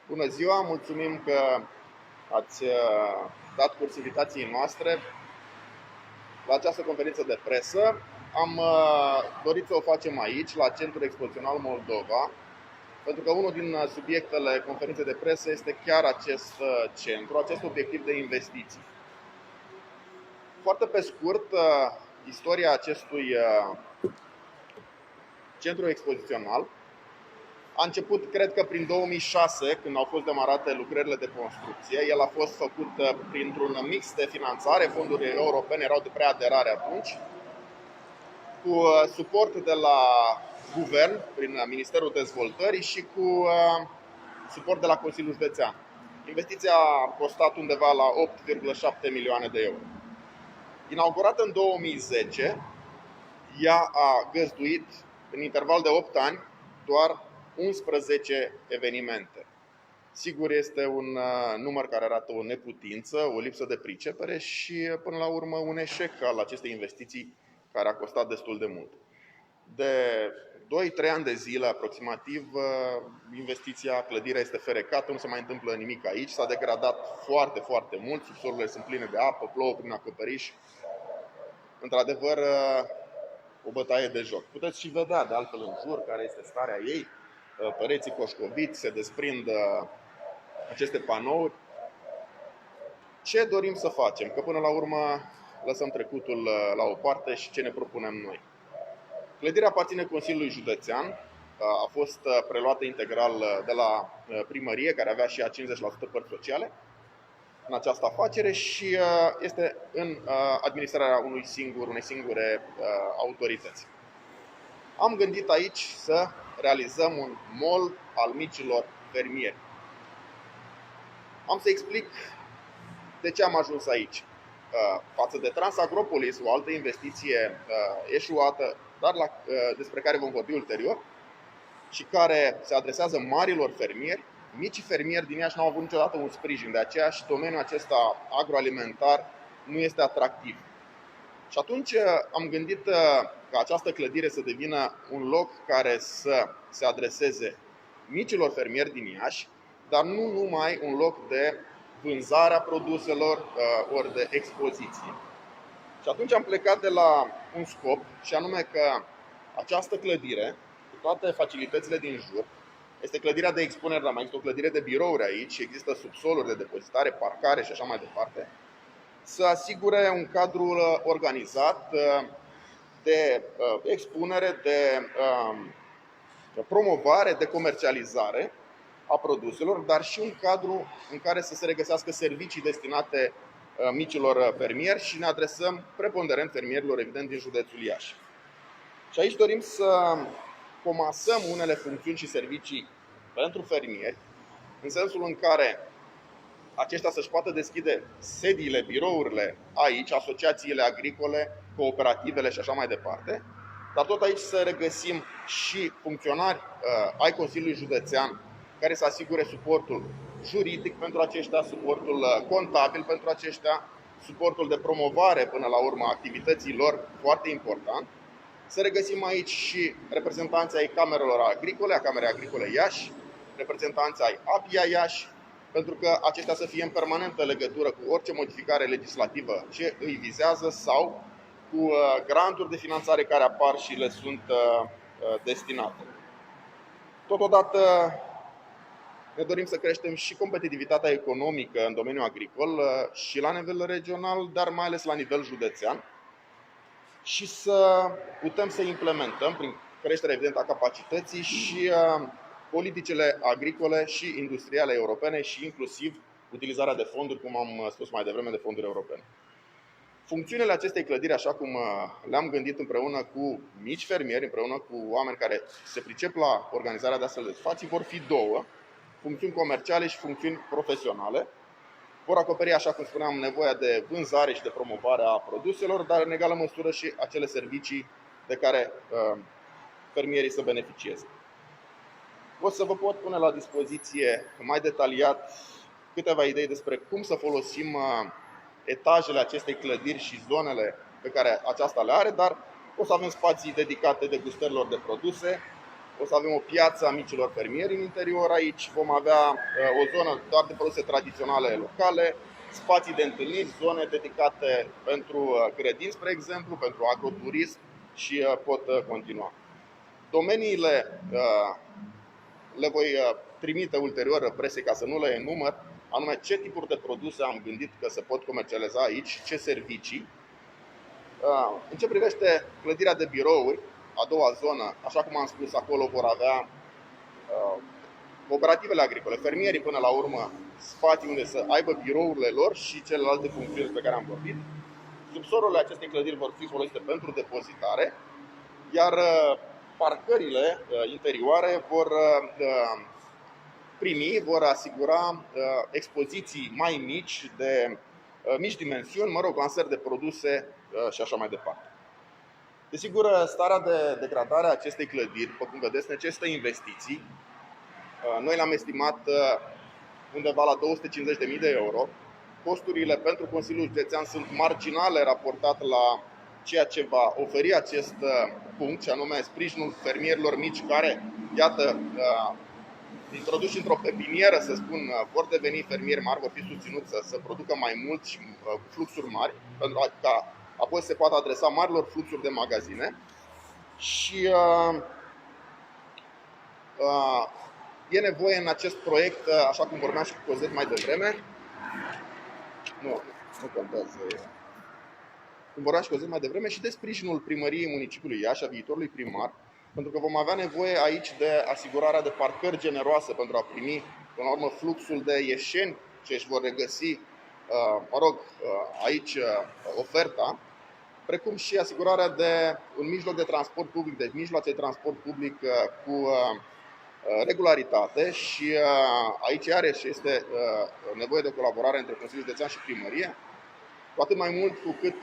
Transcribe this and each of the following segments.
Bună ziua, mulțumim că ați dat curs invitației noastre la această conferință de presă. Am dorit să o facem aici, la Centrul Expozițional Moldova, pentru că unul din subiectele conferinței de presă este chiar acest centru, acest obiectiv de investiții. Foarte pe scurt, istoria acestui centru expozițional a început, cred că prin 2006, când au fost demarate lucrările de construcție. El a fost făcut printr-un mix de finanțare, fonduri europene erau de preaderare atunci, cu suport de la guvern, prin Ministerul Dezvoltării, și cu suport de la Consiliul Județean. Investiția a costat undeva la 8,7 milioane de euro. Inaugurată în 2010, ea a găzduit, în interval de 8 ani, doar 11 evenimente. Sigur, este un număr care arată o neputință, o lipsă de pricepere și, până la urmă, un eșec al acestei investiții care a costat destul de mult. De 2-3 ani de zile, aproximativ, investiția, clădirea este ferecată, nu se mai întâmplă nimic aici, s-a degradat foarte, foarte mult, subsolurile sunt pline de apă, plouă prin acoperiș. Într-adevăr, o bătaie de joc. Puteți și vedea, de altfel, în jur, care este starea ei. Pereții coșcoviți, se desprind aceste panouri. Ce dorim să facem? Că până la urmă lăsăm trecutul la o parte și ce ne propunem noi. Clădirea aparține Consiliului Județean, a fost preluată integral de la primărie, care avea și ea 50% părți sociale în această afacere, și este în administrarea unei singure autorități. Am gândit aici să realizăm un mall al micilor fermieri. Am să explic de ce am ajuns aici. Față de Transagropolis, o altă investiție eșuată, dar despre care vom vorbi ulterior, și care se adresează marilor fermieri, micii fermieri din Iași nu au avut niciodată un sprijin, de aceea și domeniul acesta agroalimentar nu este atractiv. Și atunci am gândit ca această clădire să devină un loc care să se adreseze micilor fermieri din Iași, dar nu numai un loc de vânzare a produselor ori de expoziție. Și atunci am plecat de la un scop, și anume că această clădire, cu toate facilitățile din jur, este clădirea de expunere, dar mai există o clădire de birouri aici, există subsoluri de depozitare, parcare și așa mai departe, să asigure un cadru organizat de expunere, de promovare, de comercializare a produselor, dar și un cadru în care să se regăsească servicii destinate micilor fermieri, și ne adresăm preponderent fermierilor, evident, din județul Iași. Și aici dorim să comasăm unele funcțiuni și servicii pentru fermieri, în sensul în care aceștia să-și poată deschide sediile, birourile aici, asociațiile agricole, cooperativele și așa mai departe, dar tot aici să regăsim și funcționari ai Consiliului Județean care să asigure suportul juridic pentru aceștia, suportul contabil pentru aceștia, suportul de promovare până la urmă activității lor, foarte important. Să regăsim aici și reprezentanții ai camerelor agricole, a Camerei Agricole Iași, reprezentanții ai APIA Iași, pentru că aceștia să fie în permanentă legătură cu orice modificare legislativă ce îi vizează sau cu granturi de finanțare care apar și le sunt destinate. Totodată ne dorim să creștem și competitivitatea economică în domeniul agricol și la nivel regional, dar mai ales la nivel județean, și să putem să implementăm, prin creșterea evidentă a capacității, și politicile agricole și industriale europene și inclusiv utilizarea de fonduri, cum am spus mai devreme, de fonduri europene. Funcțiunile acestei clădiri, așa cum le-am gândit împreună cu mici fermieri, împreună cu oameni care se pricep la organizarea de astfel de spații, vor fi două: funcțiuni comerciale și funcțiuni profesionale. Vor acoperi, așa cum spuneam, nevoia de vânzare și de promovare a produselor, dar în egală măsură și acele servicii de care fermierii să beneficieze. O să vă pot pune la dispoziție mai detaliat câteva idei despre cum să folosim etajele acestei clădiri și zonele pe care aceasta le are, dar O să avem spații dedicate degustărilor de produse, o să avem o piață a micilor fermieri în interior aici, vom avea o zonă doar de produse tradiționale locale, spații de întâlniri, zone dedicate pentru grădini, spre exemplu, pentru agroturism și pot continua. Domeniile le voi trimite ulterior presei ca să nu le enumăr, anume ce tipuri de produse am gândit că se pot comercializa aici, ce servicii. În ce privește clădirea de birouri, a doua zonă, așa cum am spus, acolo vor avea cooperativele agricole, fermierii până la urmă, spații unde să aibă birourile lor și celelalte funcțiuni pe care am vorbit. Subsolurile acestei clădiri vor fi folosite pentru depozitare, iar parcările interioare vor asigura expoziții mai mici, de mici dimensiuni, lansări de produse și așa mai departe. Desigur, starea de degradare a acestei clădiri, după cum vedeți, necesită investiții. Noi le-am estimat undeva la 250.000 de euro. Costurile pentru Consiliul Județean sunt marginale raportat la ceea ce va oferi acest punct, și anume sprijinul fermierilor mici care, iată, introduși într-o pepinieră, să spun, vor deveni fermieri mari, vor fi susținuți să producă mai mult și fluxuri mari, pentru ca apoi se poate adresa marilor fluxuri de magazine. Și e nevoie în acest proiect, așa cum vorbeam și cu Cozet mai devreme, nu contează, cum vorbeam și Cozet mai devreme, și de sprijinul primăriei municipiului Iași, a viitorului primar, pentru că vom avea nevoie aici de asigurarea de parcări generoase pentru a primi, până la urmă, fluxul de ieșeni ce își vor regăsi, aici oferta, precum și asigurarea de un mijloc de transport public, deci mijloace de transport public cu regularitate. Și aici iarăși este nevoie de colaborare între Consiliul Județean și primărie, cu atât mai mult cu cât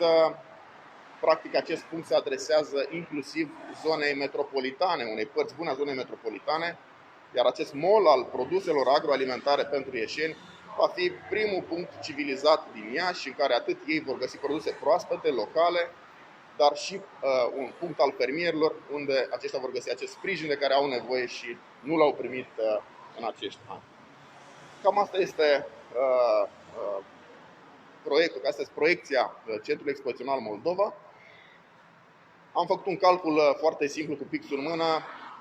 practic acest punct se adresează inclusiv zonei metropolitane, unei părți bune a zonei metropolitane, iar acest mall al produselor agroalimentare pentru ieșeni va fi primul punct civilizat din Iași, în care atât ei vor găsi produse proaspete, locale, dar și un punct al fermierilor, unde aceștia vor găsi acest sprijin de care au nevoie și nu l-au primit în acești ani. Cam asta este proiectul, asta este proiecția Centrului Expozițional Moldova. Am făcut un calcul foarte simplu cu pixul în mână.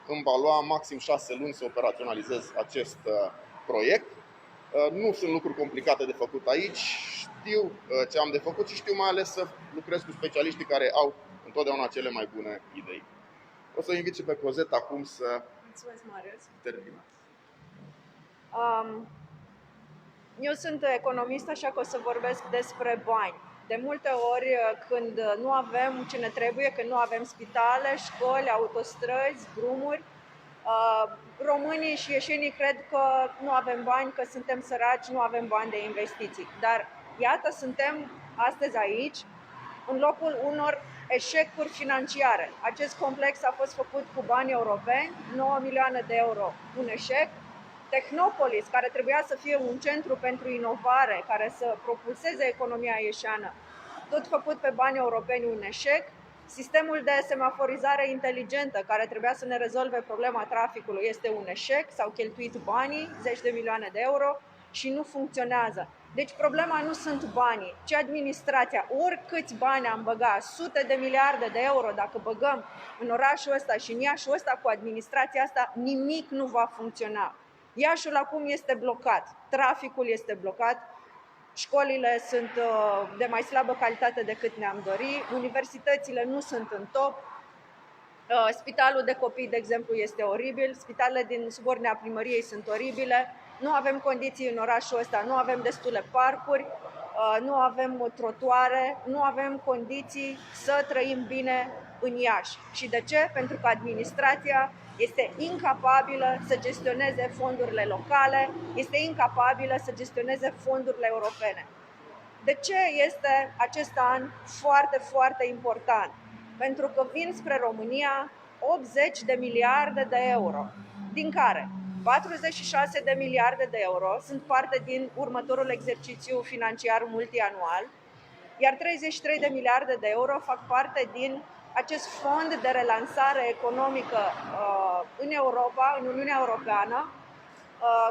Îmi va lua maxim 6 luni să operaționalizez acest proiect. Nu sunt lucruri complicate de făcut aici. Știu ce am de făcut și știu mai ales să lucrez cu specialiștii care au întotdeauna cele mai bune idei. O să invit și pe Cozet acum să termină. Eu sunt economist, așa că o să vorbesc despre bani. De multe ori, când nu avem ce ne trebuie, când nu avem spitale, școli, autostrăzi, drumuri, românii și ieșenii cred că nu avem bani, că suntem săraci, nu avem bani de investiții. Dar iată, suntem astăzi aici, în locul unor eșecuri financiare. Acest complex a fost făcut cu bani europeni, 9 milioane de euro, un eșec. Technopolis, care trebuia să fie un centru pentru inovare, care să propulseze economia ieșeană, tot făcut pe bani europeni, un eșec. Sistemul de semaforizare inteligentă, care trebuia să ne rezolve problema traficului, este un eșec, s-au cheltuit banii, 10 de milioane de euro și nu funcționează. Deci problema nu sunt banii, ci administrația. Oricâți bani am băgat, sute de miliarde de euro, dacă băgăm în orașul ăsta și în Iașul ăsta cu administrația asta, nimic nu va funcționa. Iașul acum este blocat, traficul este blocat, școlile sunt de mai slabă calitate decât ne-am dori, universitățile nu sunt în top, spitalul de copii, de exemplu, este oribil, spitalele din subordinea primăriei sunt oribile, nu avem condiții în orașul ăsta, nu avem destule parcuri, nu avem trotuare, nu avem condiții să trăim bine în Iași. Și de ce? Pentru că administrația este incapabilă să gestioneze fondurile locale, este incapabilă să gestioneze fondurile europene. De ce este acest an foarte, foarte important? Pentru că vin spre România 80 de miliarde de euro, din care 46 de miliarde de euro sunt parte din următorul exercițiu financiar multianual, iar 33 de miliarde de euro fac parte din acest fond de relansare economică în Europa, în Uniunea Europeană,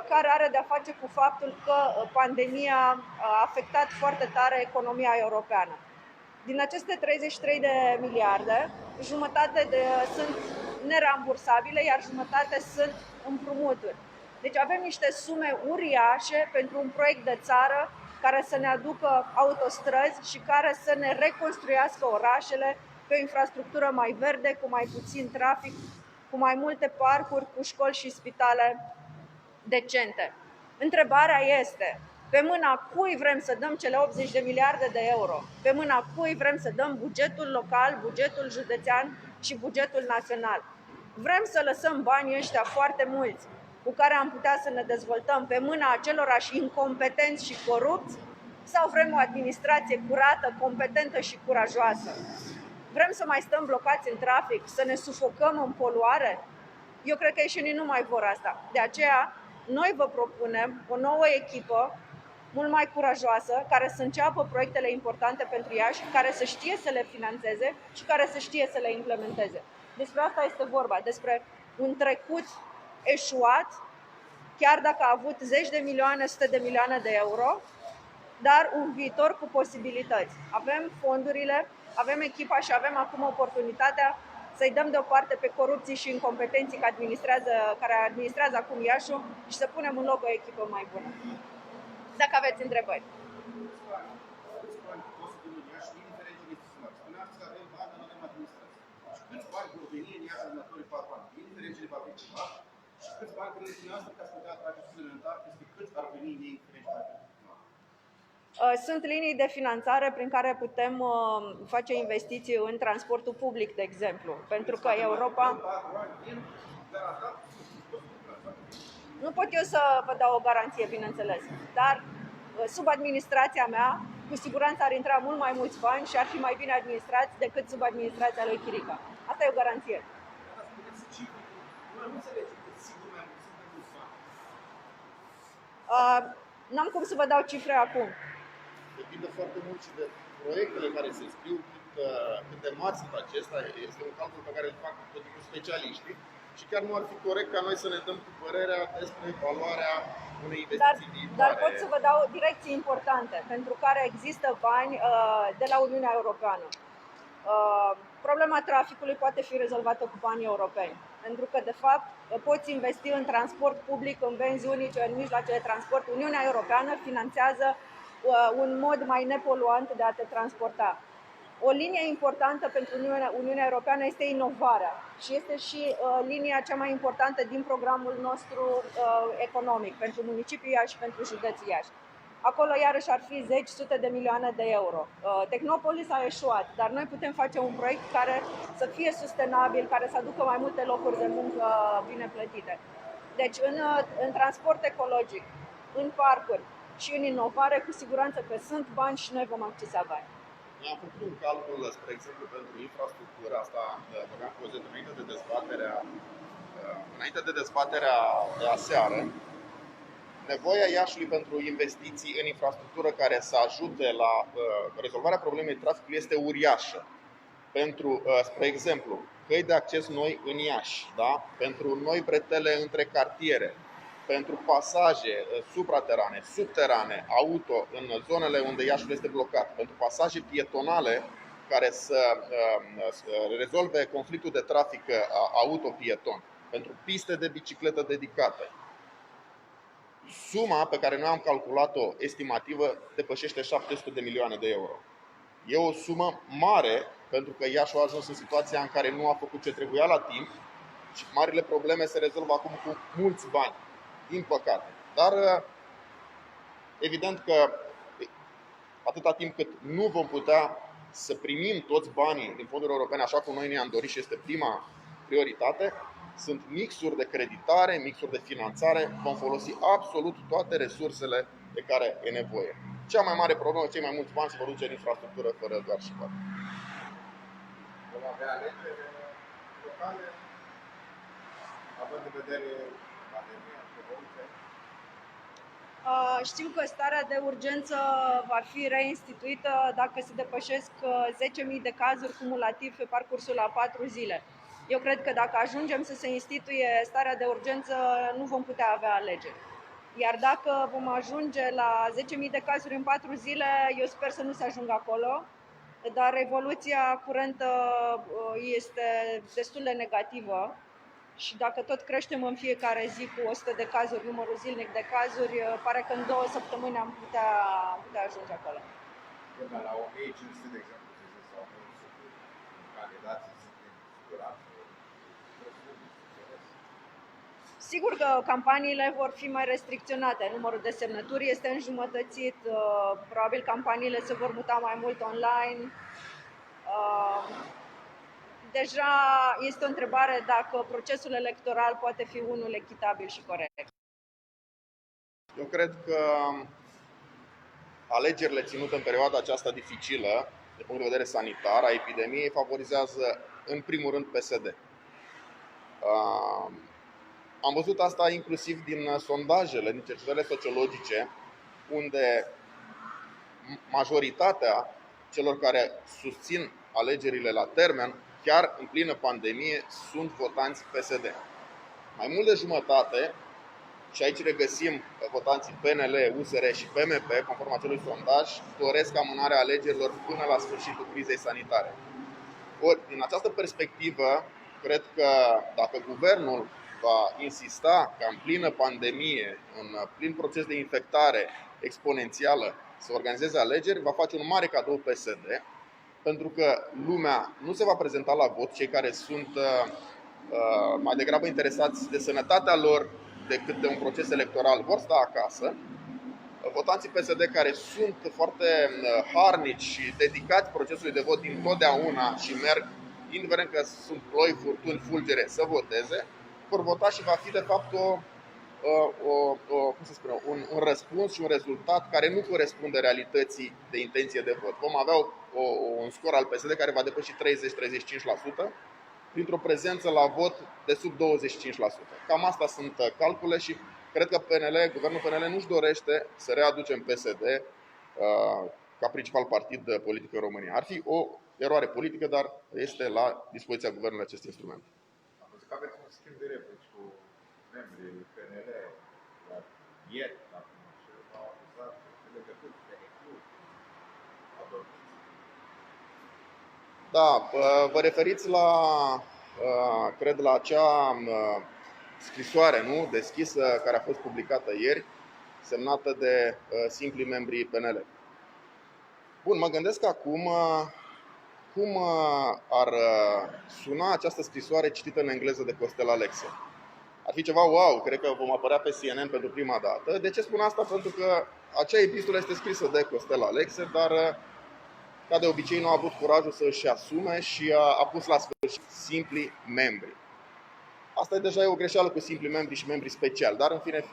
care are de-a face cu faptul că pandemia a afectat foarte tare economia europeană. Din aceste 33 de miliarde, jumătate sunt nerambursabile, iar jumătate sunt împrumuturi. Deci avem niște sume uriașe pentru un proiect de țară care să ne aducă autostrăzi și care să ne reconstruiască orașele pe o infrastructură mai verde, cu mai puțin trafic, cu mai multe parcuri, cu școli și spitale decente. Întrebarea este, pe mâna cui vrem să dăm cele 80 de miliarde de euro? Pe mâna cui vrem să dăm bugetul local, bugetul județean și bugetul național? Vrem să lăsăm banii ăștia foarte mulți cu care am putea să ne dezvoltăm pe mâna acelorași incompetenți și corupți? Sau vrem o administrație curată, competentă și curajoasă? Vrem să mai stăm blocați în trafic, să ne sufocăm în poluare? Eu cred că ieșenii nu mai vor asta. De aceea, noi vă propunem o nouă echipă mult mai curajoasă, care să înceapă proiectele importante pentru Iași, care să știe să le finanțeze și care să știe să le implementeze. Despre asta este vorba, despre un trecut eșuat, chiar dacă a avut zeci de milioane, sute de milioane de euro, dar un viitor cu posibilități. Avem fondurile, avem echipa și avem acum oportunitatea să-i dăm deoparte pe corupții și incompetenții care administrează acum Iașul și să punem în loc o echipă mai bună. Dacă aveți întrebări. Câți bani vor veni în Iași în următorii 4 ani? Indiferent ce va fi privat, și câți bani credeți dumneavoastră că ați putea atrage suplimentar peste câți ar veni în ei indiferent ce va fi privat? Sunt linii de finanțare prin care putem face investiții în transportul public, de exemplu, pentru că Europa... Nu pot eu să vă dau o garanție, bineînțeles, dar sub administrația mea, cu siguranță ar intra mult mai mulți bani și ar fi mai bine administrați decât sub administrația lui Chirica. Asta e o garanție. N-am cum să vă dau cifre acum. Depinde foarte mult și de proiectele care se scriu, cât de mari sunt acestea. Este un calcul pe care îl fac tot timpul specialiștii. Și chiar nu ar fi corect ca noi să ne dăm cu părerea despre valoarea unei investiții viitoare. Dar pot să vă dau direcții importante pentru care există bani de la Uniunea Europeană. Problema traficului poate fi rezolvată cu banii europeni, pentru că, de fapt, poți investi în transport public, în benzi unice, în mijloace de transport. Uniunea Europeană finanțează un mod mai nepoluant de a te transporta. O linie importantă pentru Uniunea Europeană este inovarea și este și linia cea mai importantă din programul nostru economic pentru municipiul Iași și pentru județul Iași. Acolo iarăși ar fi zeci, sute de milioane de euro. Technopolis a eșuat, dar noi putem face un proiect care să fie sustenabil, care să aducă mai multe locuri de muncă bine plătite. Deci în transport ecologic, în parcuri și în inovare, cu siguranță că sunt bani și noi vom accesa bani. Noi am făcut un calcul, spre exemplu, pentru infrastructura asta, vorbeam cu Ozet înainte de dezbaterea de aseară. Nevoia Iașului pentru investiții în infrastructură care să ajute la rezolvarea problemei traficului este uriașă. Pentru, spre exemplu, căi de acces noi în Iași, da? Pentru noi bretele între cartiere, pentru pasaje supraterane, subterane, auto în zonele unde Iașul este blocat, pentru pasaje pietonale care să rezolve conflictul de trafic auto-pieton, pentru piste de bicicletă dedicate. Suma pe care noi am calculat-o estimativă depășește 700 de milioane de euro. E o sumă mare pentru că Iașul a ajuns în situația în care nu a făcut ce trebuia la timp și marile probleme se rezolvă acum cu mulți bani, din păcate. Dar evident că atâta timp cât nu vom putea să primim toți banii din fonduri europene așa cum noi ne-am dorit și este prima prioritate, sunt mixuri de creditare, mixuri de finanțare, vom folosi absolut toate resursele de care e nevoie. Cea mai mare problemă, cei mai mulți bani se vor duce în infrastructură fără doar și poate. Vom avea alegeri locale, având în vedere pandemia, Știu că starea de urgență va fi reinstituită dacă se depășesc 10.000 de cazuri cumulativ pe parcursul a 4 zile. Eu cred că dacă ajungem să se instituie starea de urgență, nu vom putea avea alegeri. Iar dacă vom ajunge la 10.000 de cazuri în 4 zile, eu sper să nu se ajungă acolo, dar evoluția curentă este destul de negativă. Și dacă tot creștem în fiecare zi cu 100 de cazuri, numărul zilnic de cazuri, pare că în 2 săptămâni am putea ajunge acolo. Dar la 1500, de exemplu, sau candidații sunt însurați. Sigur că campaniile vor fi mai restricționate, numărul de semnături este înjumătățit, probabil campaniile se vor muta mai mult online. Deja este o întrebare dacă procesul electoral poate fi unul echitabil și corect. Eu cred că alegerile ținute în perioada aceasta dificilă, de punct de vedere sanitar, a epidemiei, favorizează în primul rând PSD. Am văzut asta inclusiv din sondajele, din cercetările sociologice, unde majoritatea celor care susțin alegerile la termen, chiar în plină pandemie, sunt votanți PSD. Mai mult de jumătate, și aici regăsim votanții PNL, USR și PMP, conform acelui sondaj, doresc amânarea alegerilor până la sfârșitul crizei sanitare. Ori, din această perspectivă, cred că dacă guvernul va insista ca în plină pandemie, în plin proces de infectare exponențială, să organizeze alegeri, va face un mare cadou PSD, pentru că lumea nu se va prezenta la vot, cei care sunt mai degrabă interesați de sănătatea lor decât de un proces electoral vor sta acasă. Votanții PSD care sunt foarte harnici și dedicați procesului de vot dintotdeauna și merg, indiferent că sunt ploi, furtuni, fulgere, să voteze, vor vota și va fi de fapt un răspuns și un rezultat care nu corespunde realității de intenție de vot. Vom avea un scor al PSD care va depăși 30-35%, printr-o prezență la vot de sub 25%. Cam asta sunt calcule și cred că guvernul PNL nu-și dorește să readucem PSD ca principal partid politic în România. Ar fi o eroare politică, dar este la dispoziția guvernului acest instrument. Am văzut că aveți un schimb de replici cu membrii PNL ieri, dacă nu știu, s-au acuzat de legături de recrut. Da, vă referiți cred, la acea scrisoare, nu, deschisă, care a fost publicată ieri, semnată de simpli membrii PNL. Bun, mă gândesc acum cum ar suna această scrisoare citită în engleză de Costel Alexe. Ar fi ceva wow, cred că vom apărea pe CNN pentru prima dată. De ce spun asta? Pentru că acea epistolă este scrisă de Costel Alexe, dar ca de obicei nu a avut curajul să își asume și a pus la sfârșit simpli membri. Asta deja e o greșeală cu simpli membri și membri speciali, dar în fine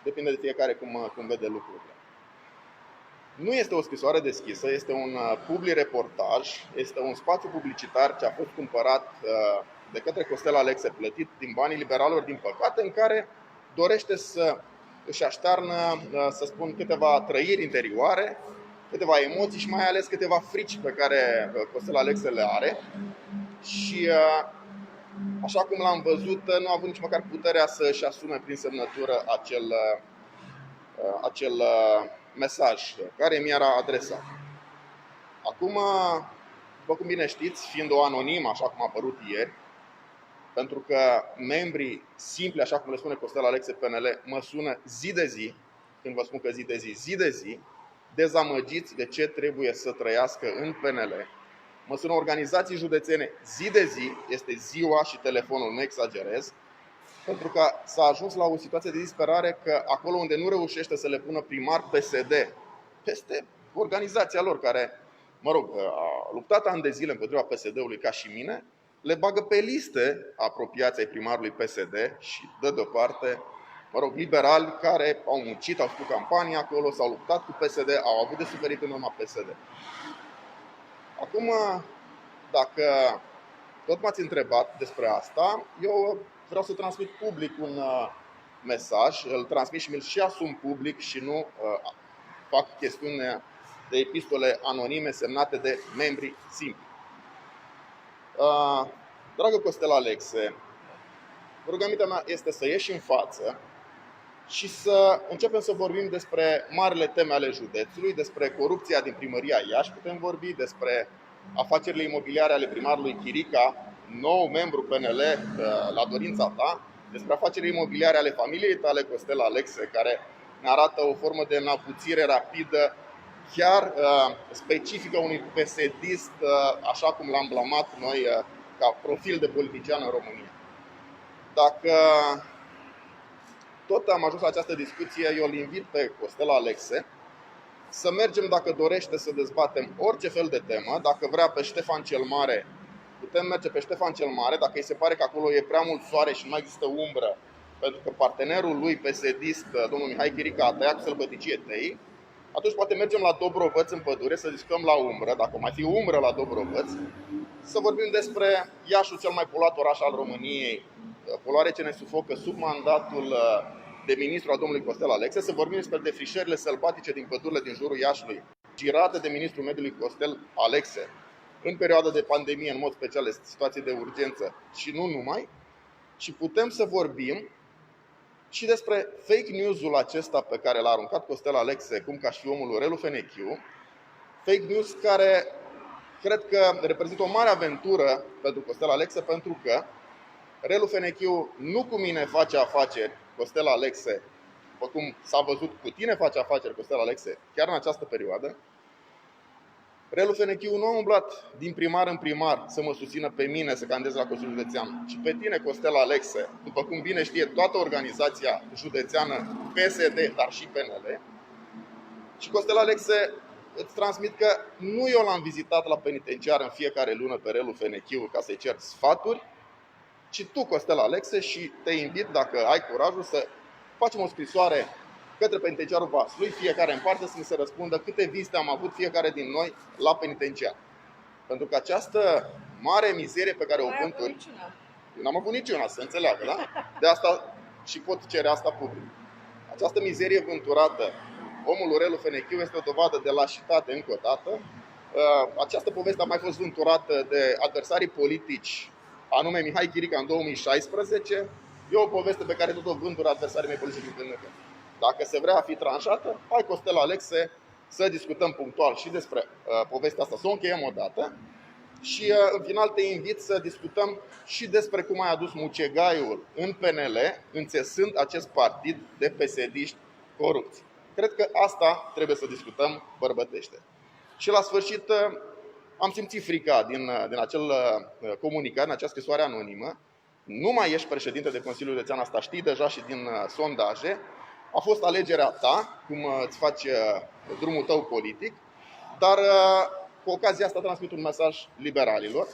depinde de fiecare cum vede lucrurile. Nu este o scrisoare deschisă, este un publi-reportaj, este un spațiu publicitar ce a fost cumpărat de către Costel Alexe, plătit din banii liberalilor, din păcate, în care dorește să își aștearnă, să spun, câteva trăiri interioare, câteva emoții și mai ales câteva frici pe care Costel Alexe le are. Și așa cum l-am văzut, nu a avut nici măcar puterea să își asume prin semnătură acel mesaj care mi era adresat. Acum, după cum bine știți, fiind o anonimă, așa cum a apărut ieri, pentru că membrii simpli, așa cum le spune Costel Alexe PNL, mă sună zi de zi, când vă spun că zi de zi, dezamăgiți de ce trebuie să trăiască în PNL. Mă sună organizații județene zi de zi, este ziua și telefonul, nu exagerez, pentru că s-a ajuns la o situație de disperare că acolo unde nu reușește să le pună primar PSD, peste organizația lor care, a luptat ani de zile împotriva PSD-ului ca și mine, le bagă pe liste apropiați ai primarului PSD și dă deoparte, liberali care au muncit, au făcut campanii acolo, s-au luptat cu PSD, au avut de suferit în urma PSD. Acum, dacă tot m-ați întrebat despre asta, eu vreau să transmit public un mesaj, îl transmit și mi-l și asum public și nu fac chestiune de epistole anonime semnate de membri simpli. Dragă Costel Alexe, rugămintea mea este să ieși în față și să începem să vorbim despre marile teme ale județului, despre corupția din primăria Iași, putem vorbi despre afacerile imobiliare ale primarului Chirica, nou membru PNL la dorința ta, despre afacerile imobiliare ale familiei tale, Costel Alexe, care ne arată o formă de înapuțire rapidă, chiar specifică unui PSD-ist, așa cum l-am blamat noi ca profil de politician în România. Dacă tot am ajuns la această discuție, eu îl invit pe Costel Alexe să mergem, dacă dorește, să dezbatem orice fel de temă. Dacă vrea pe Ștefan cel Mare, putem merge pe Ștefan cel Mare. Dacă îi se pare că acolo e prea mult soare și nu mai există umbră, pentru că partenerul lui PSD-ist, domnul Mihai Chirica, a tăiat cu sălbăticie tăi, atunci poate mergem la Dobrovăț în pădure să discutăm la umbră, dacă mai fi umbră la Dobrovăț, să vorbim despre Iașul, cel mai poluat oraș al României, poluare ce ne sufocă sub mandatul de ministru al domnului Costel Alexe, să vorbim despre defrișările sălbatice din pădurile din jurul Iașului, girate de ministrul mediului Costel Alexe, în perioada de pandemie, în mod special, este situație de urgență și nu numai. Și putem să vorbim și despre fake news-ul acesta pe care l-a aruncat Costel Alexe, cum că aș fi omul lui Relu Fenechiu, fake news care cred că reprezintă o mare aventură pentru Costel Alexe, pentru că Relu Fenechiu nu cu mine face afaceri, Costel Alexe, după cum s-a văzut, cu tine face afaceri, Costel Alexe, chiar în această perioadă. Relu Fenechiu nu a umblat din primar în primar să mă susțină pe mine să candidez la Consiliul Județean, ci pe tine, Costel Alexe, după cum bine știe toată organizația județeană, PSD, dar și PNL. Și Costel Alexe, îți transmit că nu eu l-am vizitat la penitenciar în fiecare lună pe Relu Fenechiu ca să-i cer sfaturi, ci tu, Costel Alexe, și te invit, dacă ai curajul, să facem o scrisoare către penitenciarul Vaslui, fiecare în parte, să ne se răspundă câte vizite am avut fiecare din noi la penitenciar. Pentru că această mare mizerie pe care o vânturi, eu n-am avut niciuna, să înțeleagă, da? De asta și pot cere asta public. Această mizerie vânturată, omul lui Relu Fenechiu, este o dovadă de lașitate încă o dată. Această poveste a mai fost vânturată de adversarii politici, anume Mihai Chirica în 2016. E o poveste pe care tot o vântură adversarii mei politici din PNL. Dacă se vrea a fi tranșată, hai, Costel Alexe, să discutăm punctual și despre povestea asta, să o încheiem odată. Și în final te invit să discutăm și despre cum ai adus mucegaiul în PNL, înțesând acest partid de PSD-iști corupți. Cred că asta trebuie să discutăm bărbătește. Și la sfârșit am simțit frica din acel comunicat, din acea scrisoare anonimă. Nu mai ești președinte de Consiliul Județean, asta știi deja și din sondaje. A fost alegerea ta, cum îți faci drumul tău politic, dar cu ocazia asta transmit un mesaj liberalilor.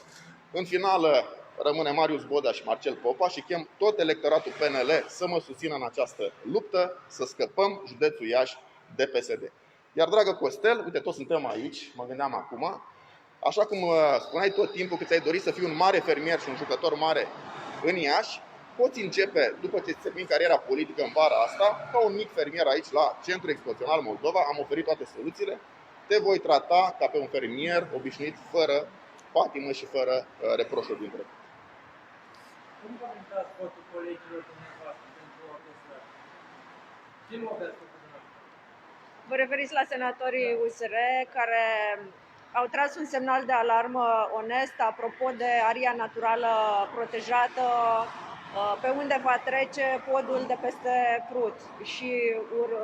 În finală rămâne Marius Bodea și Marcel Popa și chem tot electoratul PNL să mă susțină în această luptă, să scăpăm județul Iași de PSD. Iar, dragă Costel, uite, toți suntem aici, mă gândeam acum, așa cum spuneai tot timpul că ți-ai dorit să fii un mare fermier și un jucător mare în Iași, poți începe, după ce îți termini cariera politică în vara asta, ca un mic fermier aici la Centrul Expozițional Moldova. Am oferit toate soluțiile. Te voi trata ca pe un fermier obișnuit, fără patimă și fără reproșuri din trecut. Cum comentați votul colegilor dumneavoastră pentru orchestrare? Ce nu aveți făcut dumneavoastră? Vă referiți la senatorii USR care au tras un semnal de alarmă onest apropo de aria naturală protejată pe unde va trece podul de peste Prut și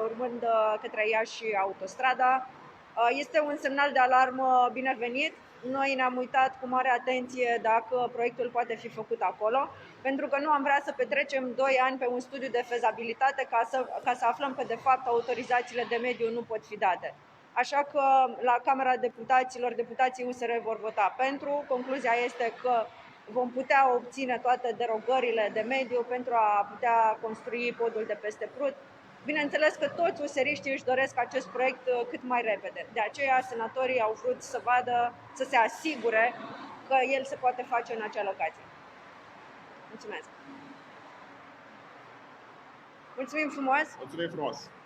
urmând către Iași și autostrada. Este un semnal de alarmă binevenit. Noi ne-am uitat cu mare atenție dacă proiectul poate fi făcut acolo, pentru că nu am vrea să petrecem 2 ani pe un studiu de fezabilitate ca să aflăm că de fapt autorizațiile de mediu nu pot fi date. Așa că la Camera Deputaților, deputații USR vor vota pentru. Concluzia este că vom putea obține toate derogările de mediu pentru a putea construi podul de peste Prut. Bineînțeles că toți useriștii își doresc acest proiect cât mai repede. De aceea senatorii au vrut să vadă, să se asigure că el se poate face în acea locație. Mulțumesc! Mulțumim frumos! Mulțumim frumos!